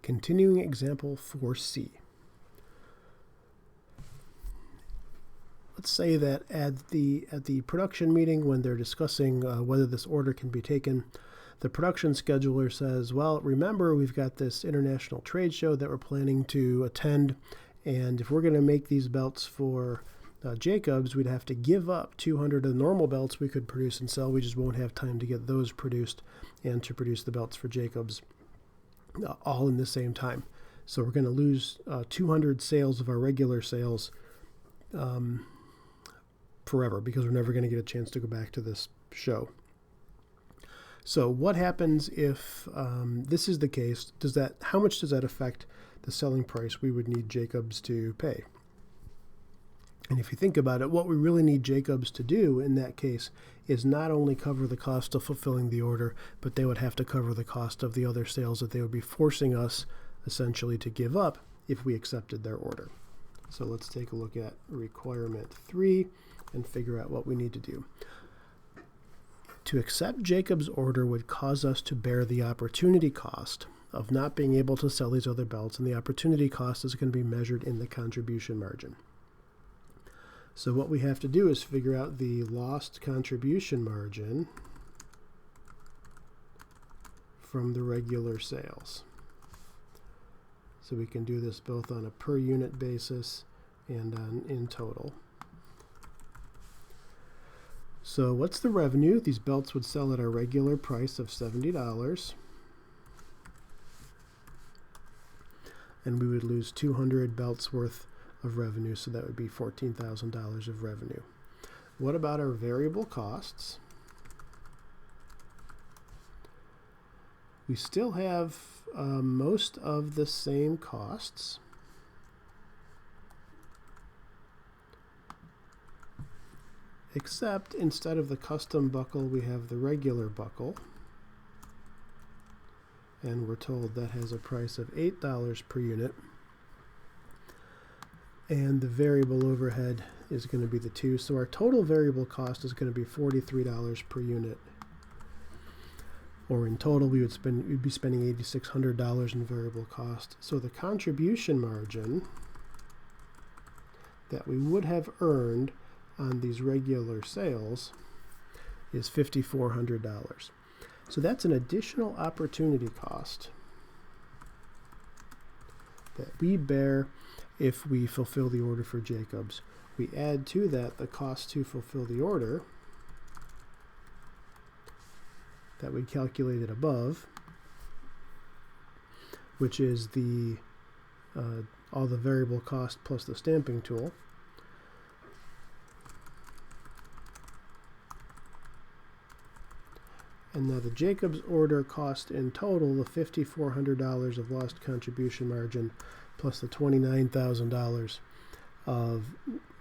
Continuing example 4C. Let's say that at the production meeting, when they're discussing whether this order can be taken, the production scheduler says, well, remember, we've got this international trade show that we're planning to attend, and if we're going to make these belts for Jacobs, we'd have to give up 200 of the normal belts we could produce and sell. We just won't have time to get those produced and to produce the belts for Jacobs all in the same time. So we're going to lose 200 sales of our regular sales forever, because we're never going to get a chance to go back to this show. So what happens if this is the case? How much does that affect the selling price we would need Jacobs to pay? And if you think about it, what we really need Jacobs to do in that case is not only cover the cost of fulfilling the order, but they would have to cover the cost of the other sales that they would be forcing us essentially to give up if we accepted their order. So let's take a look at requirement 3 and figure out what we need to do. To accept Jacobs' order would cause us to bear the opportunity cost of not being able to sell these other belts, and the opportunity cost is going to be measured in the contribution margin. So what we have to do is figure out the lost contribution margin from the regular sales. So we can do this both on a per unit basis and in total. So what's the revenue? These belts would sell at our regular price of $70. And we would lose 200 belts worth of revenue, so that would be $14,000 of revenue. What about our variable costs? We still have most of the same costs. Except instead of the custom buckle, we have the regular buckle. And we're told that has a price of $8 per unit. And the variable overhead is going to be the 2. So our total variable cost is going to be $43 per unit. Or in total, we'd be spending $8,600 in variable cost. So the contribution margin that we would have earned on these regular sales is $5,400. So that's an additional opportunity cost that we bear if we fulfill the order for Jacobs. We add to that the cost to fulfill the order that we calculated above, which is the all the variable cost plus the stamping tool. And now the Jacobs order cost in total, the $5,400 of lost contribution margin plus the $29,000 of,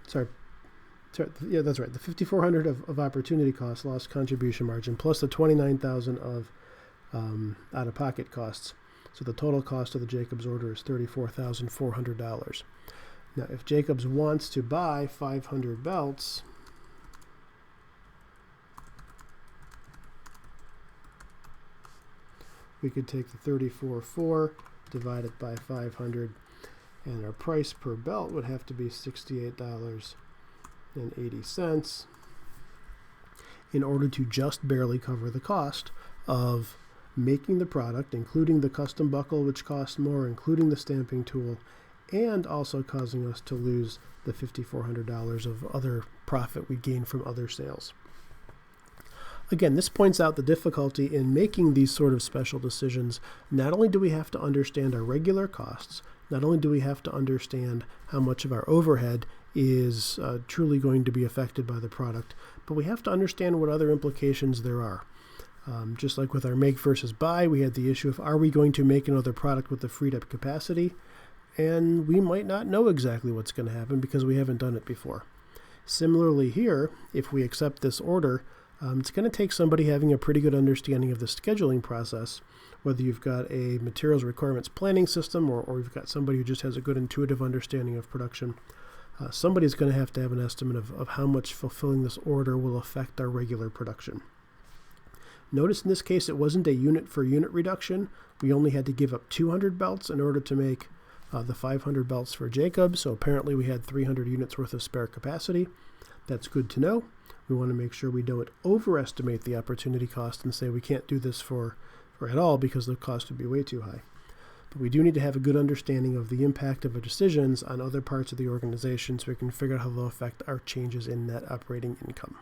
that's right, the $5,400 of opportunity cost, lost contribution margin, plus the $29,000 of out-of-pocket costs. So the total cost of the Jacobs order is $34,400. Now, if Jacobs wants to buy 500 belts, we could take the $34,400, divide it by 500, and our price per belt would have to be $68.80 in order to just barely cover the cost of making the product, including the custom buckle, which costs more, including the stamping tool, and also causing us to lose the $5,400 of other profit we gained from other sales. Again, this points out the difficulty in making these sort of special decisions. Not only do we have to understand our regular costs, not only do we have to understand how much of our overhead is truly going to be affected by the product, but we have to understand what other implications there are. Just like with our make versus buy, we had the issue of, are we going to make another product with the freed up capacity? And we might not know exactly what's going to happen because we haven't done it before. Similarly here, if we accept this order, it's going to take somebody having a pretty good understanding of the scheduling process, whether you've got a materials requirements planning system or you've got somebody who just has a good intuitive understanding of production. Somebody's going to have an estimate of how much fulfilling this order will affect our regular production. Notice in this case it wasn't a unit for unit reduction. We only had to give up 200 belts in order to make the 500 belts for Jacob, so apparently we had 300 units worth of spare capacity. That's good to know. We want to make sure we don't overestimate the opportunity cost and say we can't do this for at all because the cost would be way too high. But we do need to have a good understanding of the impact of our decisions on other parts of the organization so we can figure out how they'll affect our changes in net operating income.